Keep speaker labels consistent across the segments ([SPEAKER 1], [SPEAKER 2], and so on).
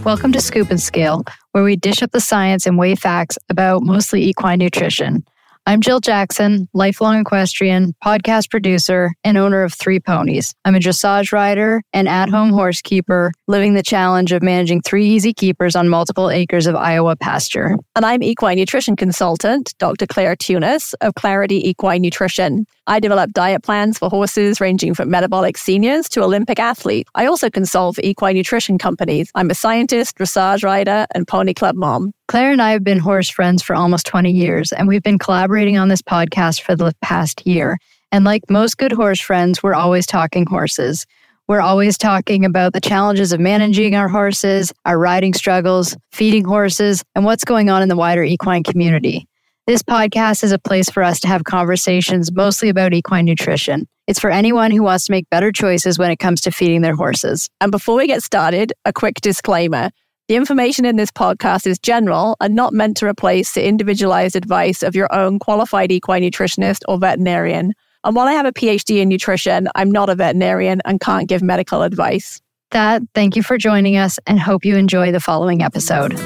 [SPEAKER 1] Welcome to Scoop and Scale, where we dish up the science and weigh facts about mostly equine nutrition. I'm Jill Jackson, lifelong equestrian, podcast producer, and owner of 3 ponies. I'm a dressage rider and at-home horse keeper, living the challenge of managing 3 easy keepers on multiple acres of Iowa pasture.
[SPEAKER 2] And I'm equine nutrition consultant, Dr. Claire Tunis of Clarity Equine Nutrition. I develop diet plans for horses ranging from metabolic seniors to Olympic athletes. I also consult for equine nutrition companies. I'm a scientist, dressage rider, and pony club mom.
[SPEAKER 1] Claire and I have been horse friends for almost 20 years, and we've been collaborating on this podcast for the past year. And like most good horse friends, we're always talking horses. We're always talking about the challenges of managing our horses, our riding struggles, feeding horses, and what's going on in the wider equine community. This podcast is a place for us to have conversations mostly about equine nutrition. It's for anyone who wants to make better choices when it comes to feeding their horses.
[SPEAKER 2] And before we get started, a quick disclaimer. The information in this podcast is general and not meant to replace the individualized advice of your own qualified equine nutritionist or veterinarian. And while I have a PhD in nutrition, I'm not a veterinarian and can't give medical advice.
[SPEAKER 1] Thank you for joining us and hope you enjoy the following episode.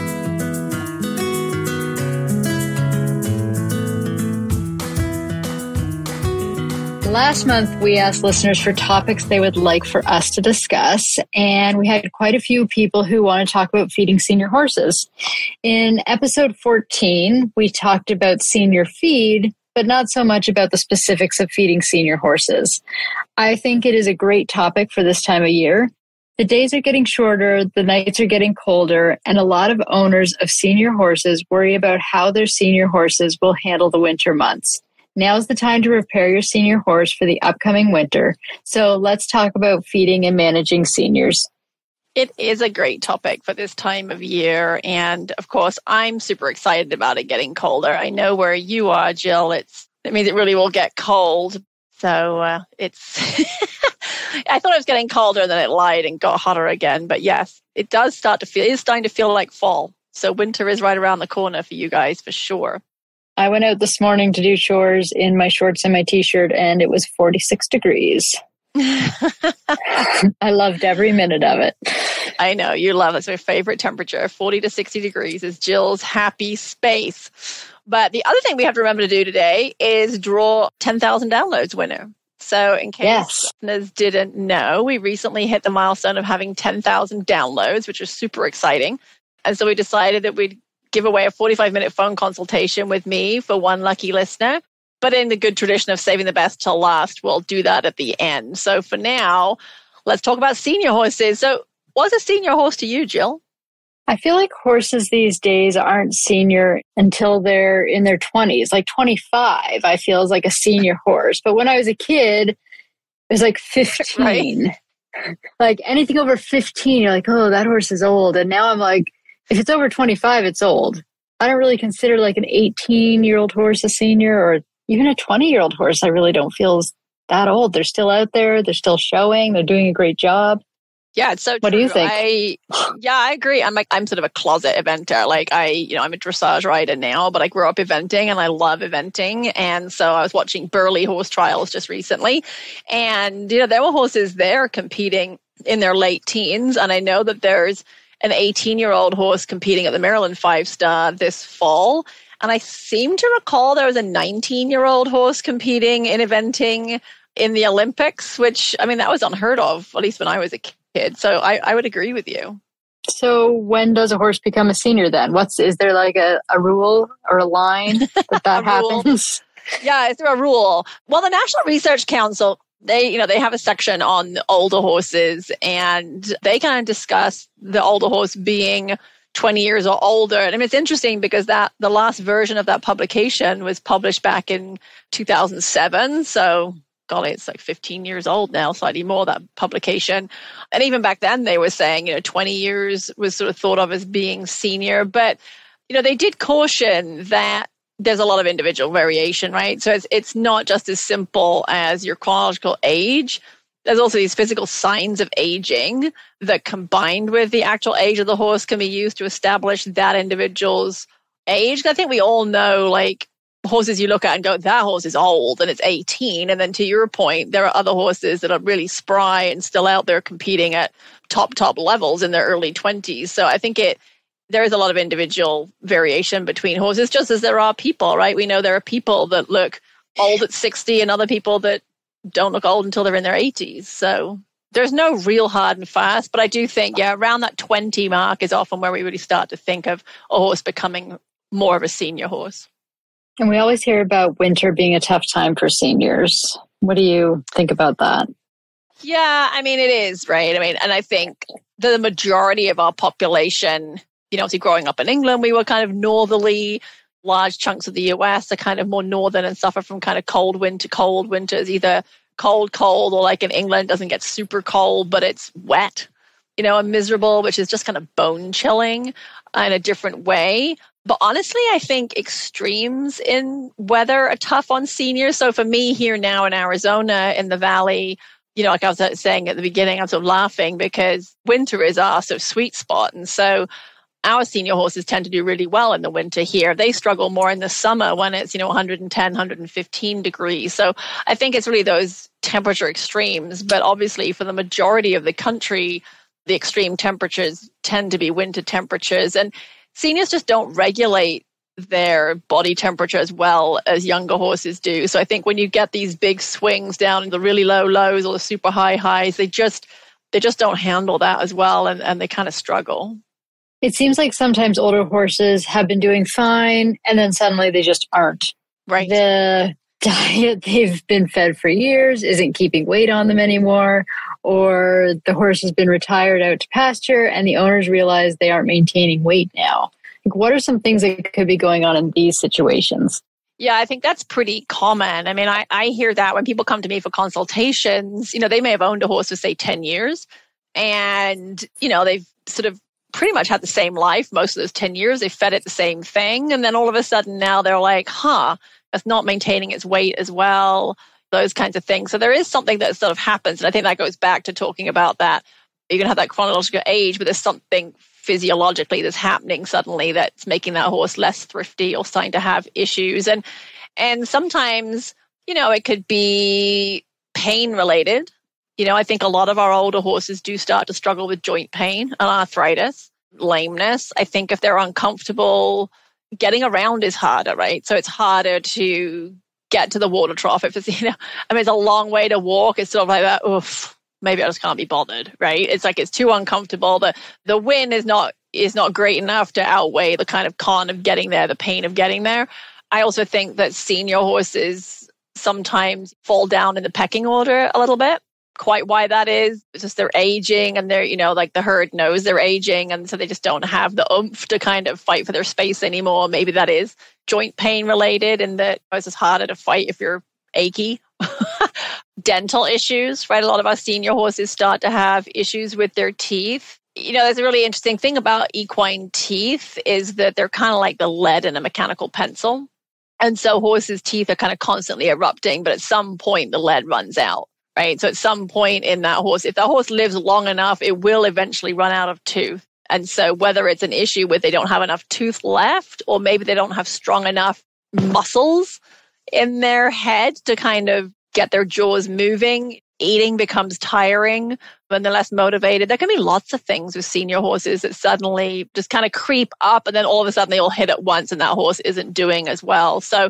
[SPEAKER 1] Last month, we asked listeners for topics they would like for us to discuss, and we had quite a few people who want to talk about feeding senior horses. In episode 14, we talked about senior feed, but not so much about the specifics of feeding senior horses. I think it is a great topic for this time of year. The days are getting shorter, the nights are getting colder, and a lot of owners of senior horses worry about how their senior horses will handle the winter months. Now's the time to prepare your senior horse for the upcoming winter. So let's talk about feeding and managing seniors.
[SPEAKER 3] It is a great topic for this time of year. And of course, I'm super excited about it getting colder. I know where you are, Jill. It means it really will get cold. So it's, I thought it was getting colder, and then it lied and got hotter again. But yes, it is starting to feel like fall. So winter is right around the corner for you guys for sure.
[SPEAKER 1] I went out this morning to do chores in my shorts and my t-shirt, and it was 46 degrees. I loved every minute of it.
[SPEAKER 3] I know, you love it. It's my favorite temperature. 40 to 60 degrees is Jill's happy space. But the other thing we have to remember to do today is draw 10,000 downloads winner. So in case listeners didn't know, we recently hit the milestone of having 10,000 downloads, which is super exciting. And so we decided that we'd give away a 45-minute phone consultation with me for one lucky listener. But in the good tradition of saving the best till last, we'll do that at the end. So for now, let's talk about senior horses. So what's a senior horse to you, Jill?
[SPEAKER 1] I feel like horses these days aren't senior until they're in their 20s. Like 25, I feel, is like a senior horse. But when I was a kid, it was like 15. Right. Like anything over 15, you're like, oh, that horse is old. And now I'm like, if it's over 25, it's old. I don't really consider like an 18-year-old horse a senior, or even a 20-year-old horse. I really don't feel is that old. They're still out there. They're still showing. They're doing a great job.
[SPEAKER 3] Yeah, it's so true.
[SPEAKER 1] What do you think?
[SPEAKER 3] I agree. I'm sort of a closet eventer. Like I'm a dressage rider now, but I grew up eventing and I love eventing. And so I was watching Burley horse trials just recently. And, there were horses there competing in their late teens. And I know that there's an 18-year-old horse competing at the Maryland 5-Star this fall. And I seem to recall there was a 19-year-old horse competing in eventing in the Olympics, which, that was unheard of, at least when I was a kid. So I would agree with you.
[SPEAKER 1] So when does a horse become a senior then? Is there like a rule or a line that happens?
[SPEAKER 3] Yeah, is there a rule? Well, the National Research Council, they have a section on older horses, and they kind of discuss the older horse being 20 years or older. And it's interesting because the last version of that publication was published back in 2007. So, golly, it's like 15 years old now, slightly more, that publication. And even back then they were saying, 20 years was sort of thought of as being senior. But, they did caution that there's a lot of individual variation, right? So it's not just as simple as your chronological age. There's also these physical signs of aging that, combined with the actual age of the horse, can be used to establish that individual's age. I think we all know, like, horses you look at and go, that horse is old and it's 18. And then to your point, there are other horses that are really spry and still out there competing at top levels in their early 20s. So I think there is a lot of individual variation between horses, just as there are people, right? We know there are people that look old at 60 and other people that don't look old until they're in their 80s. So there's no real hard and fast, but I do think, around that 20 mark is often where we really start to think of a horse becoming more of a senior horse.
[SPEAKER 1] And we always hear about winter being a tough time for seniors. What do you think about that?
[SPEAKER 3] Yeah, I mean, it is, right? I mean, and I think the majority of our population, obviously growing up in England, we were kind of northerly. Large chunks of the US are kind of more northern and suffer from kind of cold winters, either cold, or like in England, doesn't get super cold, but it's wet, and miserable, which is just kind of bone chilling in a different way. But honestly, I think extremes in weather are tough on seniors. So for me here now in Arizona, in the valley, like I was saying at the beginning, I'm sort of laughing because winter is our sort of sweet spot. And so our senior horses tend to do really well in the winter here. They struggle more in the summer when it's, 110, 115 degrees. So I think it's really those temperature extremes. But obviously for the majority of the country, the extreme temperatures tend to be winter temperatures. And seniors just don't regulate their body temperature as well as younger horses do. So I think when you get these big swings down in the really low lows or the super high highs, they just don't handle that as well, and they kind of struggle.
[SPEAKER 1] It seems like sometimes older horses have been doing fine and then suddenly they just aren't.
[SPEAKER 3] Right.
[SPEAKER 1] The diet they've been fed for years isn't keeping weight on them anymore, or the horse has been retired out to pasture and the owners realize they aren't maintaining weight now. Like, what are some things that could be going on in these situations?
[SPEAKER 3] Yeah, I think that's pretty common. I mean, I hear that when people come to me for consultations, they may have owned a horse for, say, 10 years and, they've sort of pretty much had the same life most of those 10 years. They fed it the same thing. And then all of a sudden now they're like, it's not maintaining its weight as well, those kinds of things. So there is something that sort of happens. And I think that goes back to talking about that. You can have that chronological age, but there's something physiologically that's happening suddenly that's making that horse less thrifty or starting to have issues. And sometimes, it could be pain related. I think a lot of our older horses do start to struggle with joint pain and arthritis, lameness. I think if they're uncomfortable, getting around is harder, right? So it's harder to get to the water trough. If it's, it's a long way to walk. It's sort of like that, oof, maybe I just can't be bothered, right? It's like it's too uncomfortable. The win is not great enough to outweigh the kind of con of getting there, the pain of getting there. I also think that senior horses sometimes fall down in the pecking order a little bit. Quite why that is, it's just they're aging and they're, like the herd knows they're aging. And so they just don't have the oomph to kind of fight for their space anymore. Maybe that is joint pain related and that it's just harder to fight if you're achy. Dental issues, right? A lot of our senior horses start to have issues with their teeth. There's a really interesting thing about equine teeth is that they're kind of like the lead in a mechanical pencil. And so horses' teeth are kind of constantly erupting, but at some point the lead runs out. Right. So at some point in that horse, if the horse lives long enough, it will eventually run out of tooth. And so whether it's an issue with they don't have enough tooth left, or maybe they don't have strong enough muscles in their head to kind of get their jaws moving, eating becomes tiring when they're less motivated. There can be lots of things with senior horses that suddenly just kind of creep up and then all of a sudden they all hit at once and that horse isn't doing as well. So,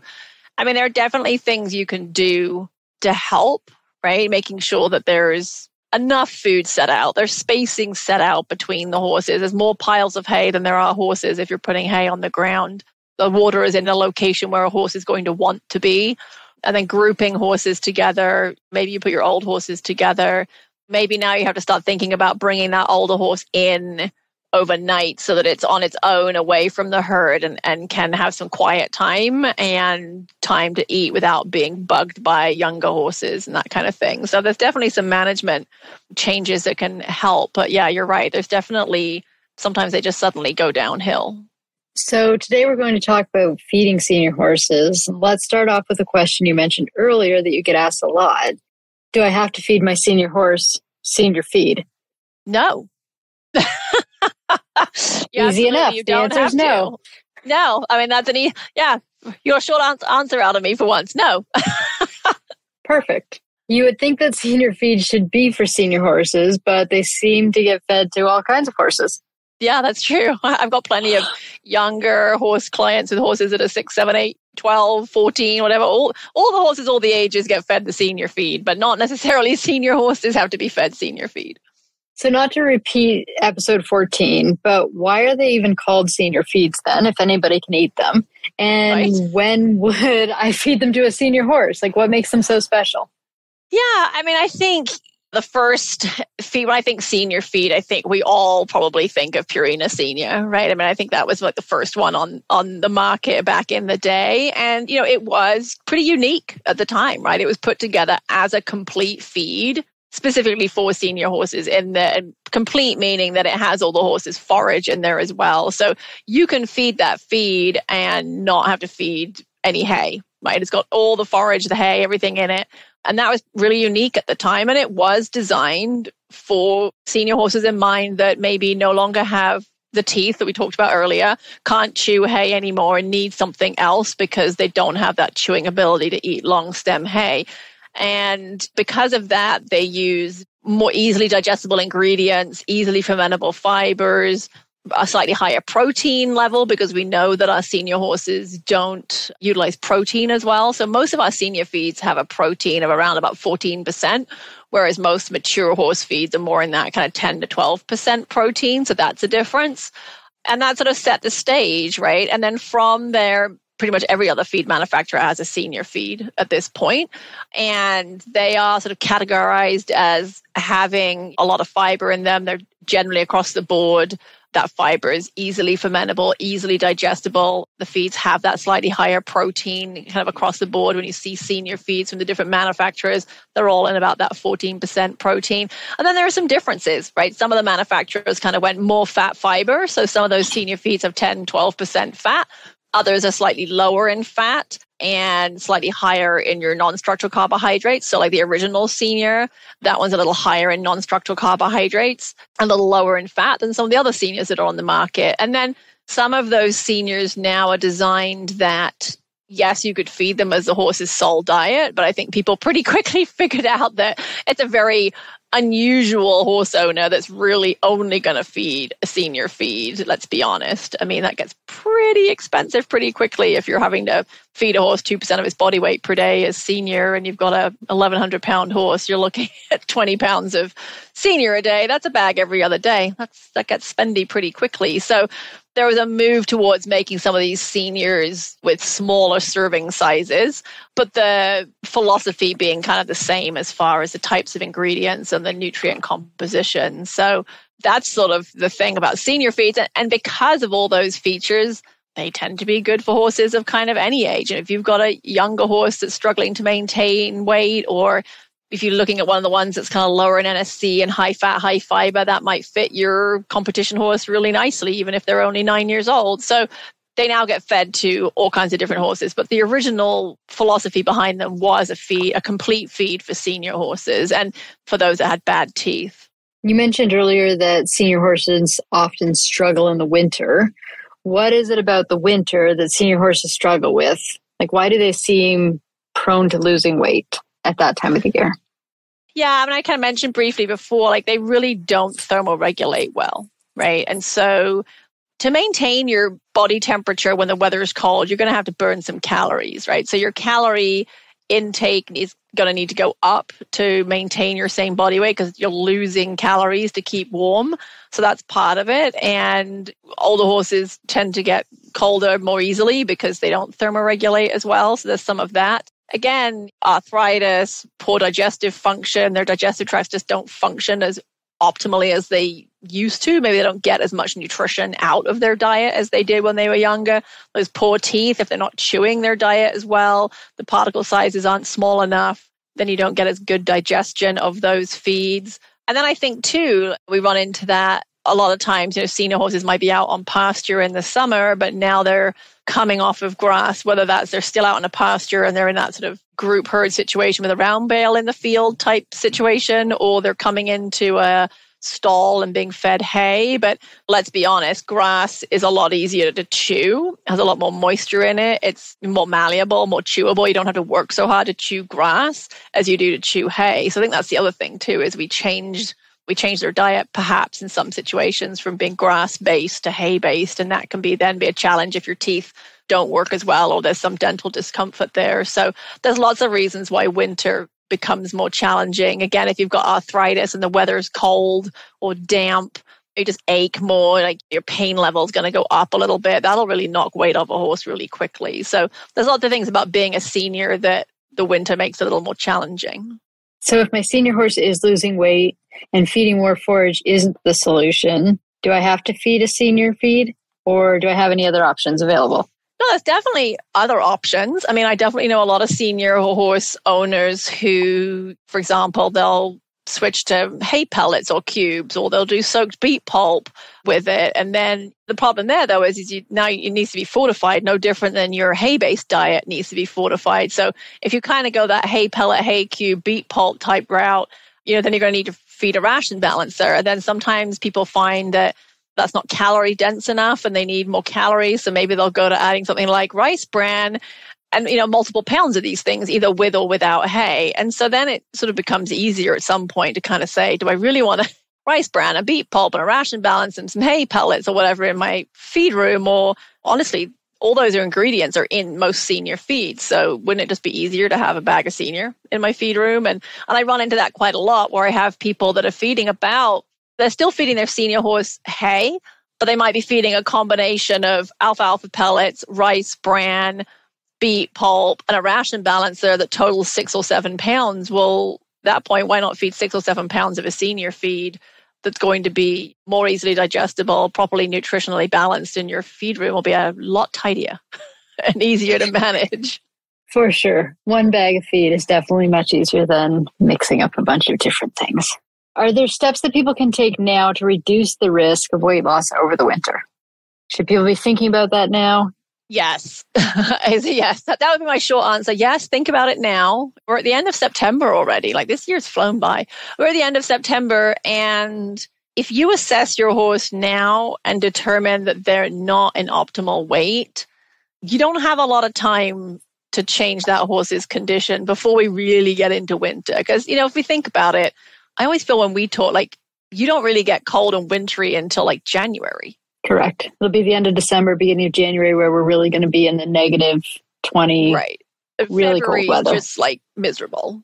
[SPEAKER 3] there are definitely things you can do to help. Right? Making sure that there's enough food set out. There's spacing set out between the horses. There's more piles of hay than there are horses if you're putting hay on the ground. The water is in a location where a horse is going to want to be. And then grouping horses together. Maybe you put your old horses together. Maybe now you have to start thinking about bringing that older horse in overnight so that it's on its own away from the herd and can have some quiet time and time to eat without being bugged by younger horses and that kind of thing. So there's definitely some management changes that can help. But yeah, you're right. There's definitely, sometimes they just suddenly go downhill.
[SPEAKER 1] So today we're going to talk about feeding senior horses. Let's start off with a question you mentioned earlier that you get asked a lot. Do I have to feed my senior horse senior feed?
[SPEAKER 3] No.
[SPEAKER 1] Easy enough.
[SPEAKER 3] You
[SPEAKER 1] the answer is no.
[SPEAKER 3] No, that's your short answer out of me for once. No.
[SPEAKER 1] Perfect. You would think that senior feed should be for senior horses, but they seem to get fed to all kinds of horses.
[SPEAKER 3] Yeah, that's true. I've got plenty of younger horse clients with horses that are 6, 7, 8, 12, 14, whatever. All the horses, all the ages get fed the senior feed, but not necessarily senior horses have to be fed senior feed.
[SPEAKER 1] So not to repeat episode 14, but why are they even called senior feeds then, if anybody can eat them? And When would I feed them to a senior horse? Like, what makes them so special?
[SPEAKER 3] Yeah, I mean, I think the first feed, when I think senior feed, I think we all probably think of Purina Senior, right? I mean, I think that was like the first one on the market back in the day. And, it was pretty unique at the time, right? It was put together as a complete feed, specifically for senior horses, in the complete meaning that it has all the horses' forage in there as well. So you can feed that feed and not have to feed any hay, right? It's got all the forage, the hay, everything in it. And that was really unique at the time. And it was designed for senior horses in mind that maybe no longer have the teeth that we talked about earlier, can't chew hay anymore and need something else because they don't have that chewing ability to eat long stem hay. And because of that, they use more easily digestible ingredients, easily fermentable fibers, a slightly higher protein level, because we know that our senior horses don't utilize protein as well. So most of our senior feeds have a protein of around about 14%, whereas most mature horse feeds are more in that kind of 10 to 12% protein. So that's a difference. And that sort of set the stage, right? And then from there, pretty much every other feed manufacturer has a senior feed at this point. And they are sort of categorized as having a lot of fiber in them. They're generally across the board. That fiber is easily fermentable, easily digestible. The feeds have that slightly higher protein kind of across the board. When you see senior feeds from the different manufacturers, they're all in about that 14% protein. And then there are some differences, right? Some of the manufacturers kind of went more fat fiber. So some of those senior feeds have 10, 12% fat. Others are slightly lower in fat and slightly higher in your non-structural carbohydrates. So like the original senior, that one's a little higher in non-structural carbohydrates, a little lower in fat than some of the other seniors that are on the market. And then some of those seniors now are designed that, yes, you could feed them as the horse's sole diet, but I think people pretty quickly figured out that it's a very unusual horse owner that's really only going to feed a senior feed, let's be honest. I mean, that gets pretty expensive pretty quickly if you're having to feed a horse 2% of its body weight per day as senior and you've got a 1,100 pound horse, you're looking at 20 pounds of senior a day. That's a bag every other day. That gets spendy pretty quickly. So there was a move towards making some of these seniors with smaller serving sizes, but the philosophy being kind of the same as far as the types of ingredients and the nutrient composition. So that's sort of the thing about senior feeds. And because of all those features, they tend to be good for horses of kind of any age. And if you've got a younger horse that's struggling to maintain weight, or if you're looking at one of the ones that's kind of lower in NSC and high fat, high fiber, that might fit your competition horse really nicely, even if they're only 9 years old. So they now get fed to all kinds of different horses. But the original philosophy behind them was a complete feed for senior horses and for those that had bad teeth.
[SPEAKER 1] You mentioned earlier that senior horses often struggle in the winter. What is it about the winter that senior horses struggle with? Like, why do they seem prone to losing weight at that time of the year?
[SPEAKER 3] Yeah, I mean, I kind of mentioned briefly before, like they really don't thermoregulate well, right? And so to maintain your body temperature when the weather is cold, you're going to have to burn some calories, right? So your calorie intake is going to need to go up to maintain your same body weight because you're losing calories to keep warm. So that's part of it. And older horses tend to get colder more easily because they don't thermoregulate as well. So there's some of that. Again, arthritis, poor digestive function, their digestive tracts just don't function as optimally as they used to. Maybe they don't get as much nutrition out of their diet as they did when they were younger. Those poor teeth, if they're not chewing their diet as well, the particle sizes aren't small enough, then you don't get as good digestion of those feeds. And then I think too, we run into that a lot of times, senior horses might be out on pasture in the summer, but now they're coming off of grass, whether that's they're still out on a pasture and they're in that sort of group herd situation with a round bale in the field type situation, or they're coming into a stall and being fed hay. But let's be honest, grass is a lot easier to chew, has a lot more moisture in it. It's more malleable, more chewable. You don't have to work so hard to chew grass as you do to chew hay. So I think that's the other thing too, is we changed their diet perhaps in some situations from being grass-based to hay-based. And that can be a challenge if your teeth don't work as well or there's some dental discomfort there. So there's lots of reasons why winter becomes more challenging. Again, if you've got arthritis and the weather's cold or damp, you just ache more, like your pain level is going to go up a little bit. That'll really knock weight off a horse really quickly. So there's lots of things about being a senior that the winter makes it a little more challenging.
[SPEAKER 1] So if my senior horse is losing weight and feeding more forage isn't the solution, do I have to feed a senior feed or do I have any other options available?
[SPEAKER 3] No, there's definitely other options. I mean, I definitely know a lot of senior horse owners who, for example, they'll switch to hay pellets or cubes, or they'll do soaked beet pulp with it. And then the problem there, though, is now it needs to be fortified, no different than your hay-based diet needs to be fortified. So if you kind of go that hay pellet, hay cube, beet pulp type route, then you're going to need to feed a ration balancer. And then sometimes people find that that's not calorie dense enough and they need more calories. So maybe they'll go to adding something like rice bran and, multiple pounds of these things, either with or without hay. And so then it sort of becomes easier at some point to kind of say, do I really want a rice bran, a beet pulp and a ration balance and some hay pellets or whatever in my feed room? Or honestly, all those ingredients are in most senior feeds. So wouldn't it just be easier to have a bag of senior in my feed room? And I run into that quite a lot where I have people that are they're still feeding their senior horse hay, but they might be feeding a combination of alfalfa pellets, rice bran, beet pulp, and a ration balancer that totals 6 or 7 pounds. Well, at that point, why not feed 6 or 7 pounds of a senior feed that's going to be more easily digestible, properly nutritionally balanced, and your feed room will be a lot tidier and easier to manage.
[SPEAKER 1] For sure. One bag of feed is definitely much easier than mixing up a bunch of different things. Are there steps that people can take now to reduce the risk of weight loss over the winter? Should people be thinking about that now?
[SPEAKER 3] Yes. Yes. That would be my short answer. Yes, think about it now. We're at the end of September already. Like this year's flown by. We're at the end of September. And if you assess your horse now and determine that they're not in optimal weight, you don't have a lot of time to change that horse's condition before we really get into winter. Because, if we think about it, I always feel when we talk, like you don't really get cold and wintry until like January.
[SPEAKER 1] Correct. It'll be the end of December, beginning of January, where we're really going to be in the negative 20,
[SPEAKER 3] right?
[SPEAKER 1] Really
[SPEAKER 3] February
[SPEAKER 1] cold weather.
[SPEAKER 3] Just like miserable.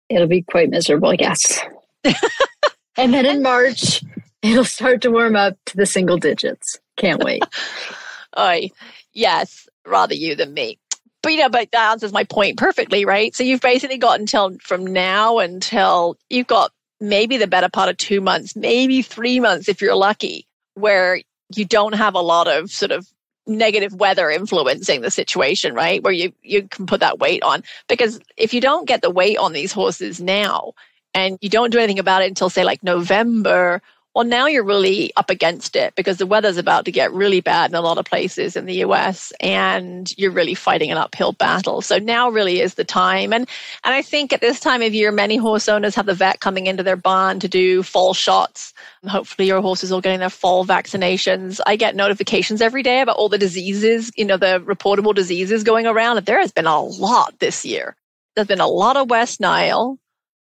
[SPEAKER 1] It'll be quite miserable, yes. And then in March, it'll start to warm up to the single digits. Can't wait.
[SPEAKER 3] Yes, rather you than me. But but that answers my point perfectly, right? So you've basically got from now until you've got maybe the better part of 2 months, maybe 3 months if you're lucky, where you don't have a lot of sort of negative weather influencing the situation, right? Where you can put that weight on. Because if you don't get the weight on these horses now and you don't do anything about it until say like November, well, now you're really up against it because the weather's about to get really bad in a lot of places in the US and you're really fighting an uphill battle. So now really is the time. And I think at this time of year, many horse owners have the vet coming into their barn to do fall shots. And hopefully your horses are getting their fall vaccinations. I get notifications every day about all the diseases, the reportable diseases going around. And there has been a lot this year. There's been a lot of West Nile.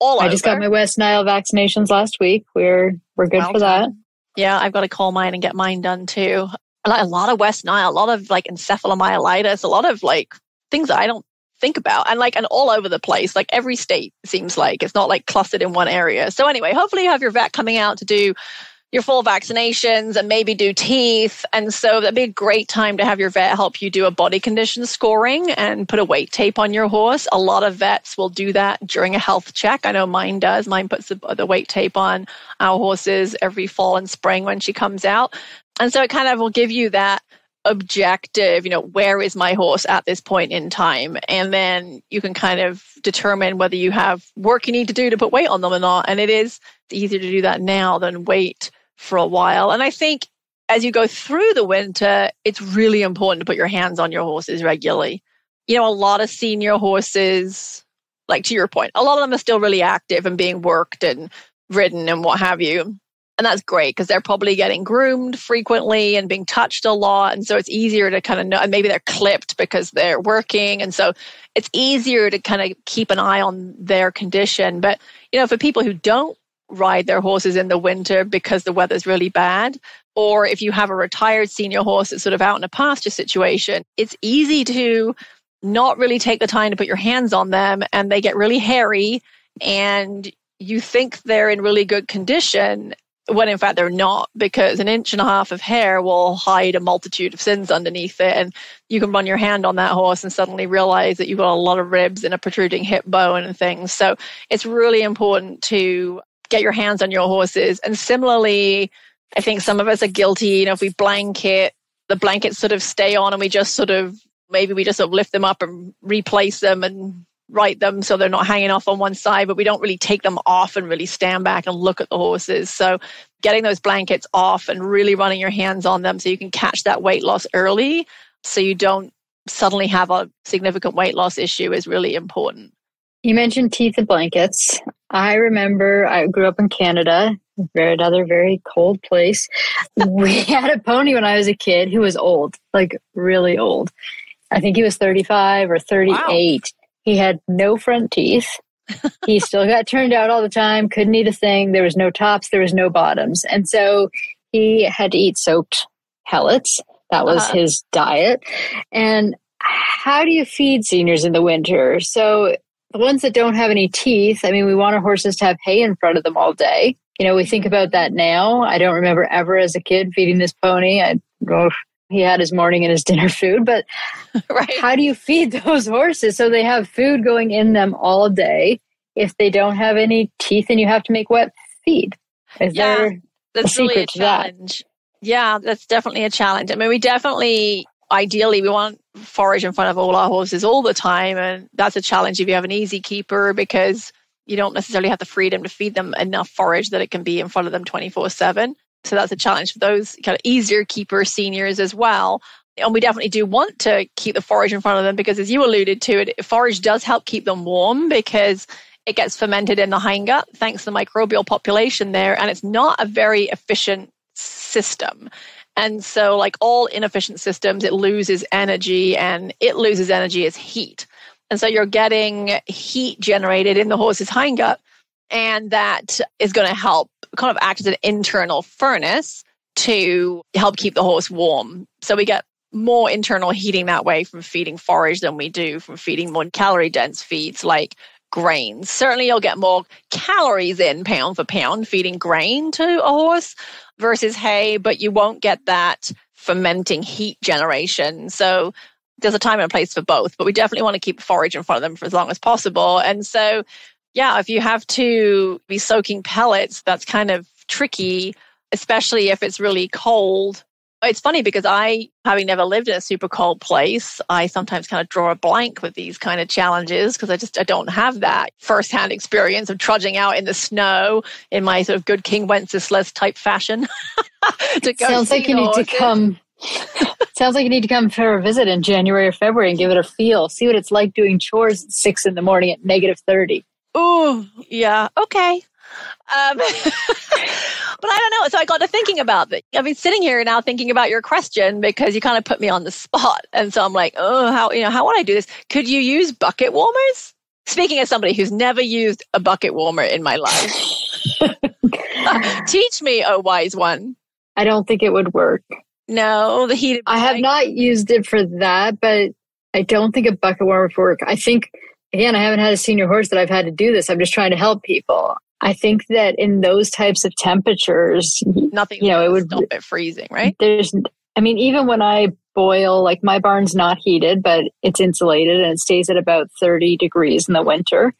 [SPEAKER 3] I
[SPEAKER 1] just got my West Nile vaccinations last week. We're good for that.
[SPEAKER 3] Yeah, I've got to call mine and get mine done too. A lot of West Nile, a lot of like encephalomyelitis, a lot of like things that I don't think about and all over the place. Like every state seems like it's not like clustered in one area. So anyway, hopefully you have your vet coming out to do your full vaccinations and maybe do teeth. And so that'd be a great time to have your vet help you do a body condition scoring and put a weight tape on your horse. A lot of vets will do that during a health check. I know mine does. Mine puts the weight tape on our horses every fall and spring when she comes out. And so it kind of will give you that objective, where is my horse at this point in time? And then you can kind of determine whether you have work you need to do to put weight on them or not. And it's easier to do that now than wait for a while. And I think as you go through the winter, it's really important to put your hands on your horses regularly. A lot of senior horses, like to your point, a lot of them are still really active and being worked and ridden and what have you. And that's great because they're probably getting groomed frequently and being touched a lot. And so it's easier to kind of know, and maybe they're clipped because they're working. And so it's easier to kind of keep an eye on their condition. But, for people who don't ride their horses in the winter because the weather's really bad, or if you have a retired senior horse that's sort of out in a pasture situation, it's easy to not really take the time to put your hands on them, and they get really hairy, and you think they're in really good condition when in fact they're not, because 1.5 inches of hair will hide a multitude of sins underneath it. And you can run your hand on that horse and suddenly realize that you've got a lot of ribs and a protruding hip bone and things. So it's really important to get your hands on your horses. And similarly, I think some of us are guilty, if we blanket, the blankets sort of stay on, and we just sort of lift them up and replace them and right them so they're not hanging off on one side, but we don't really take them off and really stand back and look at the horses. So getting those blankets off and really running your hands on them so you can catch that weight loss early so you don't suddenly have a significant weight loss issue is really important.
[SPEAKER 1] You mentioned teeth and blankets. I remember I grew up in Canada, another very cold place. We had a pony when I was a kid who was old, like really old. I think he was 35 or 38. Wow. He had no front teeth. He still got turned out all the time, couldn't eat a thing. There was no tops, there was no bottoms. And so he had to eat soaked pellets. That was his diet. And how do you feed seniors in the winter? So the ones that don't have any teeth, we want our horses to have hay in front of them all day. We think about that now. I don't remember ever as a kid feeding this pony. He had his morning and his dinner food, but right. How do you feed those horses so they have food going in them all day if they don't have any teeth and you have to make wet feed? Is there a secret to that?
[SPEAKER 3] Yeah, that's definitely a challenge. Ideally, we want forage in front of all our horses all the time. And that's a challenge if you have an easy keeper, because you don't necessarily have the freedom to feed them enough forage that it can be in front of them 24/7. So that's a challenge for those kind of easier keeper seniors as well. And we definitely do want to keep the forage in front of them because, as you alluded to, forage does help keep them warm because it gets fermented in the hindgut thanks to the microbial population there. And it's not a very efficient system. And so like all inefficient systems, it loses energy, and it loses energy as heat. And so you're getting heat generated in the horse's hindgut, and that is going to help kind of act as an internal furnace to help keep the horse warm. So we get more internal heating that way from feeding forage than we do from feeding more calorie-dense feeds like grains. Certainly you'll get more calories in pound for pound feeding grain to a horse versus hay, but you won't get that fermenting heat generation. So there's a time and a place for both, but we definitely want to keep forage in front of them for as long as possible. And so if you have to be soaking pellets, that's kind of tricky, especially if it's really cold. It's funny because having never lived in a super cold place, I sometimes kind of draw a blank with these kind of challenges because I don't have that firsthand experience of trudging out in the snow in my sort of good King Wenceslas type fashion to go.
[SPEAKER 1] Sounds like you need to come. Sounds like you need to come for a visit in January or February and give it a feel. See what it's like doing chores at 6 a.m. at -30.
[SPEAKER 3] Oh, yeah. Okay. But I don't know. So I got to thinking about that. I've been sitting here now thinking about your question because you kind of put me on the spot. And so I'm like, how would I do this? Could you use bucket warmers? Speaking as somebody who's never used a bucket warmer in my life. Teach me, oh wise one.
[SPEAKER 1] I don't think it would work.
[SPEAKER 3] No, the heat.
[SPEAKER 1] I have not used it for that, but I don't think a bucket warmer would work. I think, again, I haven't had a senior horse that I've had to do this. I'm just trying to help people. I think that in those types of temperatures,
[SPEAKER 3] nothing, it would stop it freezing, right?
[SPEAKER 1] Even when I boil, like my barn's not heated, but it's insulated and it stays at about 30 degrees in the winter.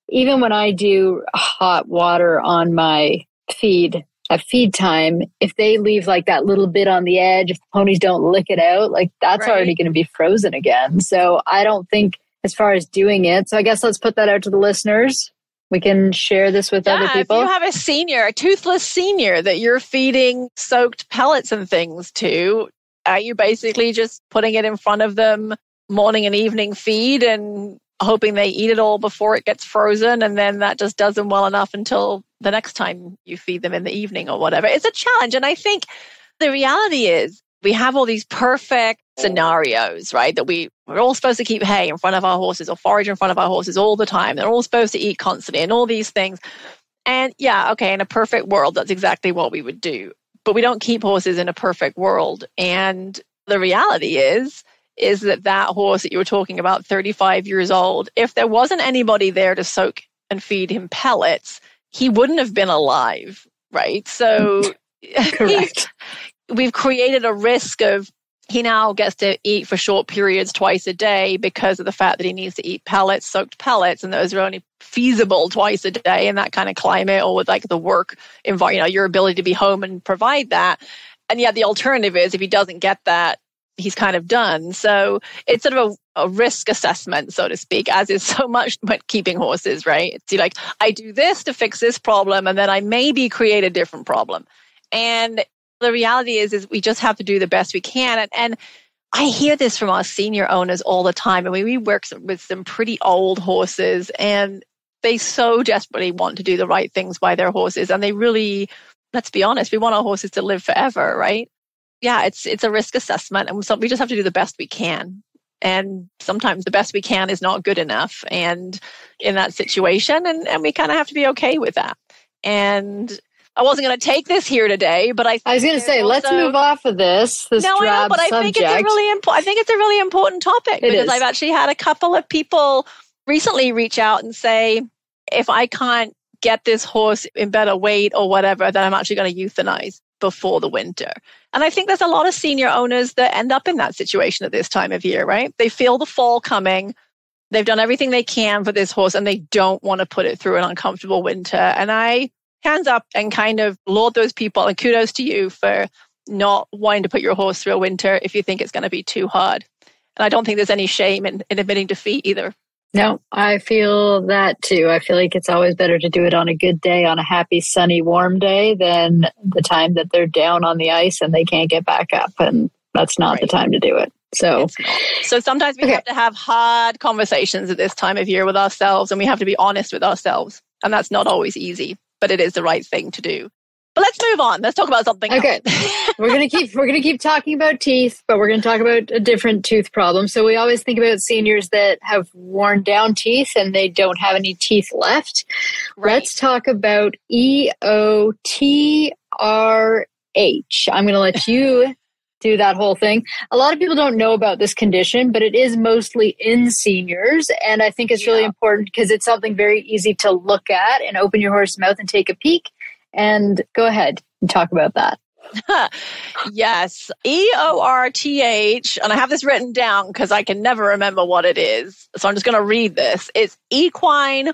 [SPEAKER 1] Even when I do hot water on my feed at feed time, if they leave like that little bit on the edge, if the ponies don't lick it out, like that's already going to be frozen again. So I don't think as far as doing it. So I guess let's put that out to the listeners. We can share this with other people.
[SPEAKER 3] If you have a toothless senior that you're feeding soaked pellets and things to, are you basically just putting it in front of them morning and evening feed and hoping they eat it all before it gets frozen. And then that just does them well enough until the next time you feed them in the evening or whatever. It's a challenge. And I think the reality is we have all these perfect scenarios, right? That we're all supposed to keep hay in front of our horses or forage in front of our horses all the time. They're all supposed to eat constantly and all these things. And yeah, okay, in a perfect world, that's exactly what we would do. But we don't keep horses in a perfect world. And the reality is that horse that you were talking about, 35 years old, if there wasn't anybody there to soak and feed him pellets, he wouldn't have been alive, right? So
[SPEAKER 1] Correct.
[SPEAKER 3] We've created a risk of he now gets to eat for short periods twice a day because of the fact that he needs to eat pellets, soaked pellets, and those are only feasible twice a day in that kind of climate or with like the work environment, your ability to be home and provide that. And yet the alternative is if he doesn't get that, he's kind of done. So it's sort of a risk assessment, so to speak, as is so much when keeping horses, right? It's like, I do this to fix this problem, and then I maybe create a different problem. And the reality is we just have to do the best we can. And I hear this from our senior owners all the time. I mean, we work with some pretty old horses, and they so desperately want to do the right things by their horses. And they really, let's be honest, we want our horses to live forever, right? Yeah, it's a risk assessment, and so we just have to do the best we can. And sometimes the best we can is not good enough, and in that situation, and we kind of have to be okay with that. And I wasn't going to take this here today, but I was
[SPEAKER 1] going to say, let's move off of this. No, I know,
[SPEAKER 3] but I think it's a really important. I think it's a really important topic because I've actually had a couple of people recently reach out and say, if I can't get this horse in better weight or whatever, then I'm actually going to euthanize before the winter. And I think there's a lot of senior owners that end up in that situation at this time of year, right? They feel the fall coming. They've done everything they can for this horse and they don't want to put it through an uncomfortable winter. And I hands up and kind of laud those people, and kudos to you for not wanting to put your horse through a winter if you think it's going to be too hard. And I don't think there's any shame in admitting defeat either.
[SPEAKER 1] No, I feel that too. I feel like it's always better to do it on a good day, on a happy, sunny, warm day than the time that they're down on the ice and they can't get back up. And that's not the time to do it. So
[SPEAKER 3] sometimes we have to have hard conversations at this time of year with ourselves, and we have to be honest with ourselves. And that's not always easy, but it is the right thing to do. But let's move on. Let's talk about something else.
[SPEAKER 1] Okay. We're going to keep talking about teeth, but we're going to talk about a different tooth problem. So we always think about seniors that have worn down teeth and they don't have any teeth left. Right. Let's talk about EOTRH. I'm going to let you do that whole thing. A lot of people don't know about this condition, but it is mostly in seniors. And I think it's really important because it's something very easy to look at and open your horse's mouth and take a peek. And go ahead and talk about that.
[SPEAKER 3] Yes. EORTH, and I have this written down because I can never remember what it is. So I'm just going to read this. It's equine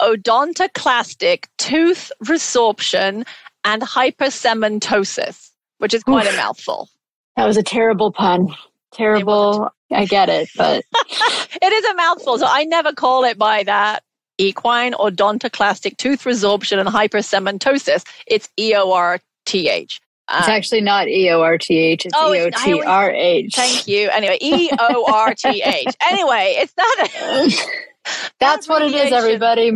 [SPEAKER 3] odontoclastic tooth resorption and hypercementosis, which is quite a mouthful.
[SPEAKER 1] That was a terrible pun. Terrible. I get it, but
[SPEAKER 3] it is a mouthful. So I never call it by that. Equine odontoclastic tooth resorption and hypercementosis. It's EORTH.
[SPEAKER 1] It's actually not EORTH. It's EOTRH.
[SPEAKER 3] Thank you. Anyway, EORTH. Anyway, it's not
[SPEAKER 1] That's what it is, everybody.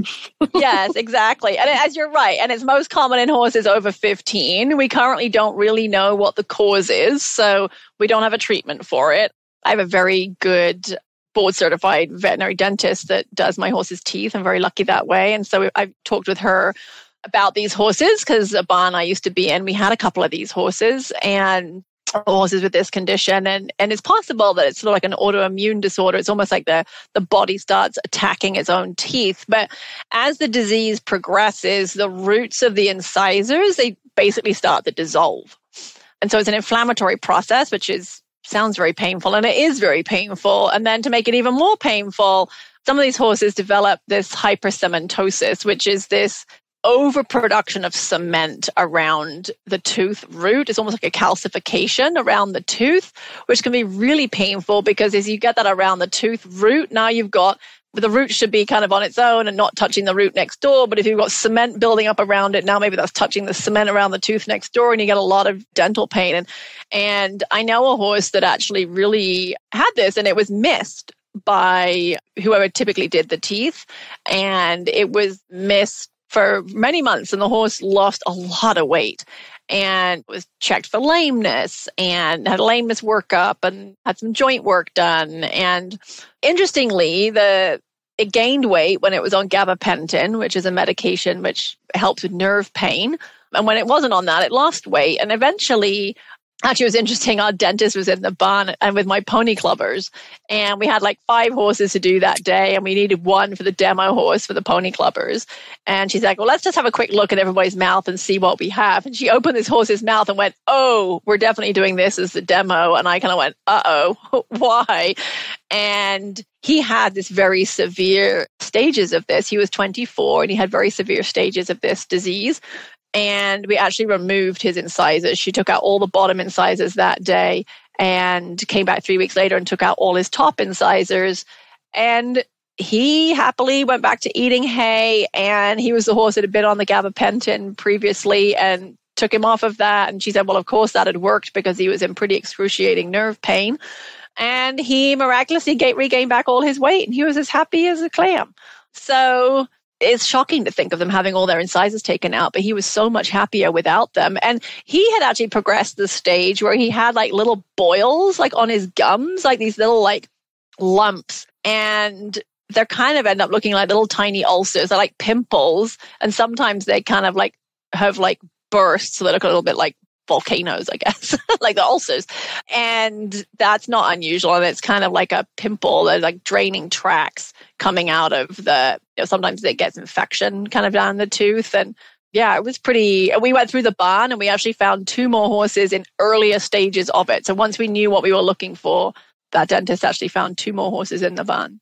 [SPEAKER 3] Yes, exactly. And as you're right, and it's most common in horses over 15. We currently don't really know what the cause is, so we don't have a treatment for it. I have a very good board-certified veterinary dentist that does my horse's teeth. I'm very lucky that way. And so I've talked with her about these horses because a barn I used to be in, we had a couple of these horses and horses with this condition. And it's possible that it's sort of like an autoimmune disorder. It's almost like the body starts attacking its own teeth. But as the disease progresses, the roots of the incisors, they basically start to dissolve. And so it's an inflammatory process, which sounds very painful, and it is very painful. And then to make it even more painful, some of these horses develop this hypercementosis, which is this overproduction of cement around the tooth root. It's almost like a calcification around the tooth, which can be really painful because as you get that around the tooth root, now you've got the root should be kind of on its own and not touching the root next door. But if you've got cement building up around it, now maybe that's touching the cement around the tooth next door and you get a lot of dental pain. And I know a horse that actually really had this and it was missed. by whoever typically did the teeth. And it was missed for many months. And the horse lost a lot of weight and was checked for lameness and had a lameness workup and had some joint work done. And interestingly, it gained weight when it was on gabapentin, which is a medication which helps with nerve pain. And when it wasn't on that, it lost weight. And eventually, actually, it was interesting. Our dentist was in the barn and with my pony clubbers. And we had like 5 horses to do that day. And we needed one for the demo horse for the pony clubbers. And she's like, well, let's just have a quick look at everybody's mouth and see what we have. And she opened this horse's mouth and went, oh, we're definitely doing this as the demo. And I kind of went, uh-oh, why? And he had this very severe stages of this. He was 24 and he had very severe stages of this disease. And we actually removed his incisors. She took out all the bottom incisors that day and came back 3 weeks later and took out all his top incisors. And he happily went back to eating hay. And he was the horse that had been on the gabapentin previously and took him off of that. And she said, well, of course that had worked because he was in pretty excruciating nerve pain. And he miraculously regained back all his weight. And he was as happy as a clam. So it's shocking to think of them having all their incisors taken out, but he was so much happier without them. And he had actually progressed the stage where he had like little boils like on his gums, like these little like lumps. And they're kind of end up looking like little tiny ulcers. They're like pimples. And sometimes they kind of like have like bursts. So they look a little bit like volcanoes, I guess, like the ulcers. And that's not unusual. And it's kind of like a pimple. There's like draining tracts coming out of sometimes it gets infection kind of down the tooth. And yeah, it was we went through the barn and we actually found 2 more horses in earlier stages of it. So once we knew what we were looking for, that dentist actually found 2 more horses in the barn.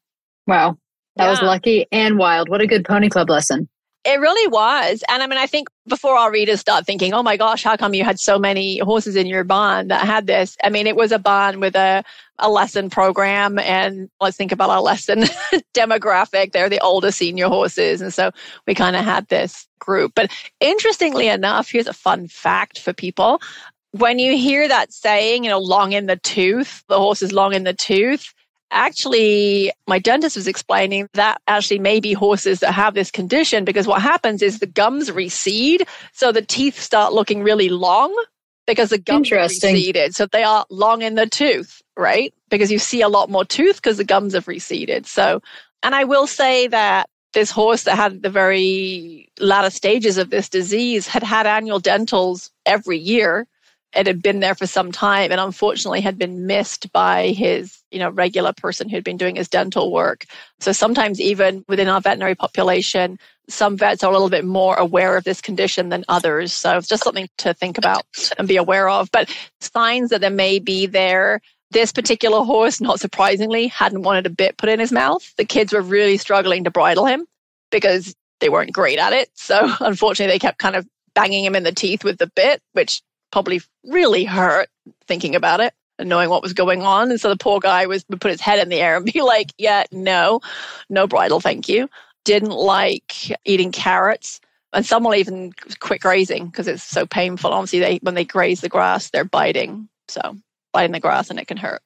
[SPEAKER 1] Wow. That was lucky and wild. What a good pony club lesson.
[SPEAKER 3] It really was. And I mean, I think before our readers start thinking, oh my gosh, how come you had so many horses in your barn that had this? I mean, it was a barn with a lesson program. And let's think about our lesson demographic. They're the older senior horses. And so we kind of had this group. But interestingly enough, here's a fun fact for people. When you hear that saying, long in the tooth, the horse is long in the tooth, actually, my dentist was explaining that actually may be horses that have this condition because what happens is the gums recede. So the teeth start looking really long because the gums have receded. So they are long in the tooth, right? Because you see a lot more tooth because the gums have receded. So, and I will say that this horse that had the very latter stages of this disease had annual dentals every year. It had been there for some time and unfortunately had been missed by his, regular person who'd been doing his dental work. So sometimes even within our veterinary population, some vets are a little bit more aware of this condition than others. So it's just something to think about and be aware of. But signs that there may be there. This particular horse, not surprisingly, hadn't wanted a bit put in his mouth. The kids were really struggling to bridle him because they weren't great at it. So unfortunately, they kept kind of banging him in the teeth with the bit, which probably really hurt thinking about it and knowing what was going on. And so the poor guy would put his head in the air and be like, yeah, no bridle, thank you. Didn't like eating carrots. And some will even quit grazing because it's so painful. Obviously, when they graze the grass, they're biting. So biting the grass and it can hurt.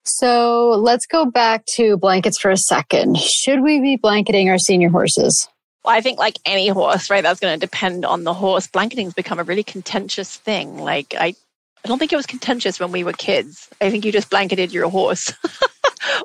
[SPEAKER 1] So let's go back to blankets for a second. Should we be blanketing our senior horses?
[SPEAKER 3] Well, I think like any horse, right, that's going to depend on the horse. Blanketing's become a really contentious thing. Like, I don't think it was contentious when we were kids. I think you just blanketed your horse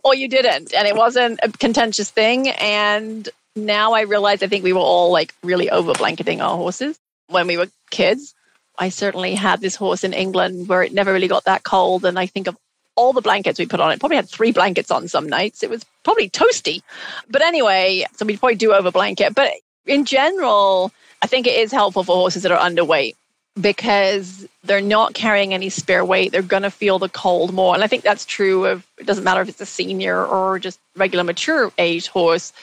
[SPEAKER 3] or you didn't. And it wasn't a contentious thing. And now I realize I think we were all like really over blanketing our horses when we were kids. I certainly had this horse in England where it never really got that cold. And I think of all the blankets we put on it, probably had 3 blankets on some nights. It was probably toasty. But anyway, so we'd probably do over blanket. But in general, I think it is helpful for horses that are underweight because they're not carrying any spare weight. They're going to feel the cold more. And I think that's true of, it doesn't matter if it's a senior or just regular mature age horse.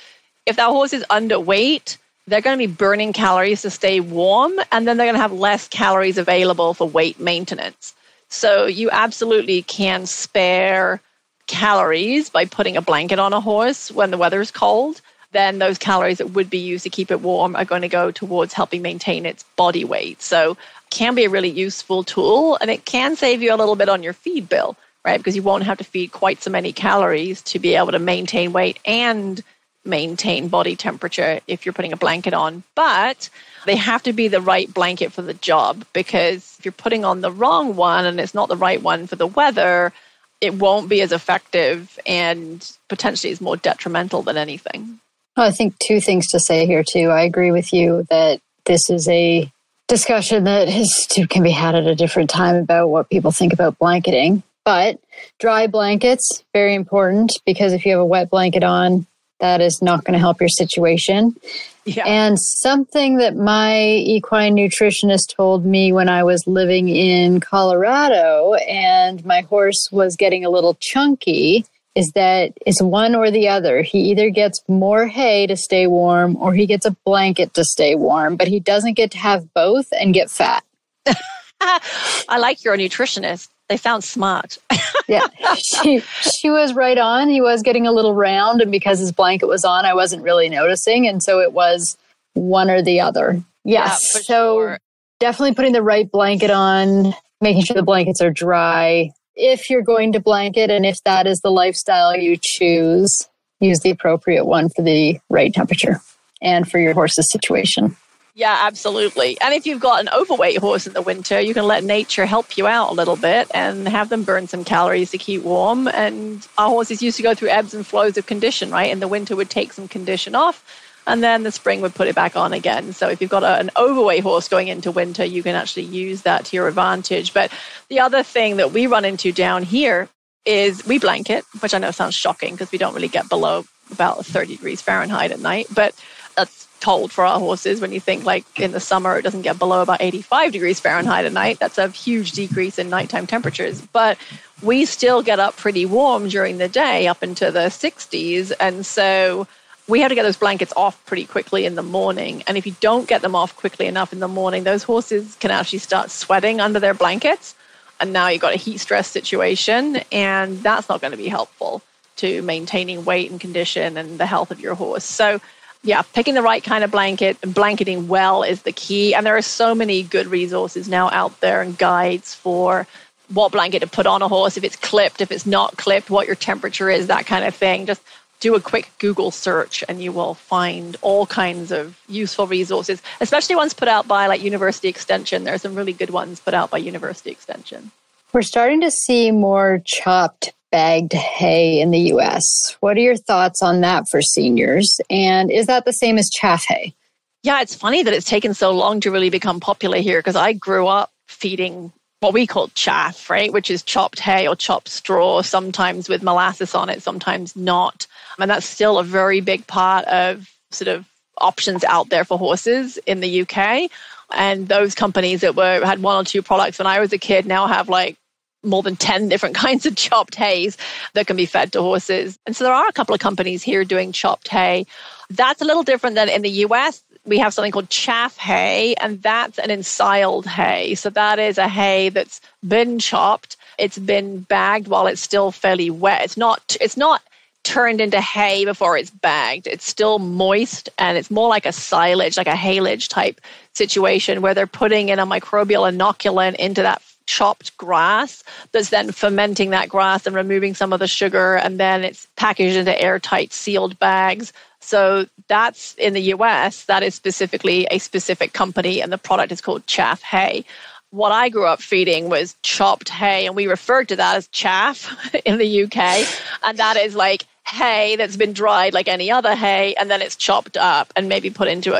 [SPEAKER 3] If that horse is underweight, they're going to be burning calories to stay warm. And then they're going to have less calories available for weight maintenance. So you absolutely can spare calories by putting a blanket on a horse when the weather is cold. Then those calories that would be used to keep it warm are going to go towards helping maintain its body weight. So it can be a really useful tool and it can save you a little bit on your feed bill right? Because you won't have to feed quite so many calories to be able to maintain weight and maintain body temperature if you're putting a blanket on. But they have to be the right blanket for the job, because if you're putting on the wrong one and it's not the right one for the weather, it won't be as effective and potentially is more detrimental than anything.
[SPEAKER 1] Well, I think two things to say here too. I agree with you that this is a discussion that can be had at a different time about what people think about blanketing. But dry blankets, very important, because if you have a wet blanket on, that is not going to help your situation.
[SPEAKER 3] Yeah.
[SPEAKER 1] And something that my equine nutritionist told me when I was living in Colorado and my horse was getting a little chunky is that it's one or the other. He either gets more hay to stay warm or he gets a blanket to stay warm, but he doesn't get to have both and get fat.
[SPEAKER 3] I like your nutritionist. They sound smart.
[SPEAKER 1] Yeah, she was right on. He was getting a little round, and because his blanket was on, I wasn't really noticing. And so it was one or the other. Yes.
[SPEAKER 3] Yeah,
[SPEAKER 1] so
[SPEAKER 3] sure.
[SPEAKER 1] Definitely putting the right blanket on, making sure the blankets are dry. If you're going to blanket, and if that is the lifestyle you choose, use the appropriate one for the right temperature and for your horse's situation.
[SPEAKER 3] Yeah, absolutely. And if you've got an overweight horse in the winter, you can let nature help you out a little bit and have them burn some calories to keep warm. And our horses used to go through ebbs and flows of condition, right? In the winter would take some condition off, and then the spring would put it back on again. So if you've got an overweight horse going into winter, you can actually use that to your advantage. But the other thing that we run into down here is we blanket, which I know sounds shocking because we don't really get below about 30 degrees Fahrenheit at night, but that's cold for our horses. When you think like in the summer, it doesn't get below about 85 degrees Fahrenheit at night. That's a huge decrease in nighttime temperatures. But we still get up pretty warm during the day, up into the 60s. And so we have to get those blankets off pretty quickly in the morning. And if you don't get them off quickly enough in the morning, those horses can actually start sweating under their blankets. And now you've got a heat stress situation. And that's not going to be helpful to maintaining weight and condition and the health of your horse. So yeah, picking the right kind of blanket and blanketing well is the key. And there are so many good resources now out there and guides for what blanket to put on a horse, if it's clipped, if it's not clipped, what your temperature is, that kind of thing. Just do a quick Google search and you will find all kinds of useful resources, especially ones put out by like University Extension. There are some really good ones put out by University Extension. We're starting to see more chopped bagged hay in the U.S. What are your thoughts on that for seniors? And is that the same as chaff hay? Yeah, it's funny that it's taken so long to really become popular here because I grew up feeding what we call chaff, right? Which is chopped hay or chopped straw, sometimes with molasses on it, sometimes not. And that's still a very big part of sort of options out there for horses in the UK. And those companies that had one or two products when I was a kid now have like more than 10 different kinds of chopped hays that can be fed to horses. And so there are a couple of companies here doing chopped hay. That's a little different than in the US. We have something called chaff hay, and that's an ensiled hay. So that is a hay that's been chopped. It's been bagged while it's still fairly wet. It's not turned into hay before it's bagged. It's still moist, and it's more like a silage, like a haylage type situation where they're putting in a microbial inoculant into that chopped grass that's then fermenting that grass and removing some of the sugar, and then it's packaged into airtight sealed bags. So that's in the US, that is specifically a specific company, and the product is called chaff hay. What I grew up feeding was chopped hay, and we referred to that as chaff in the UK, and that is like hay that's been dried like any other hay, and then it's chopped up and maybe put into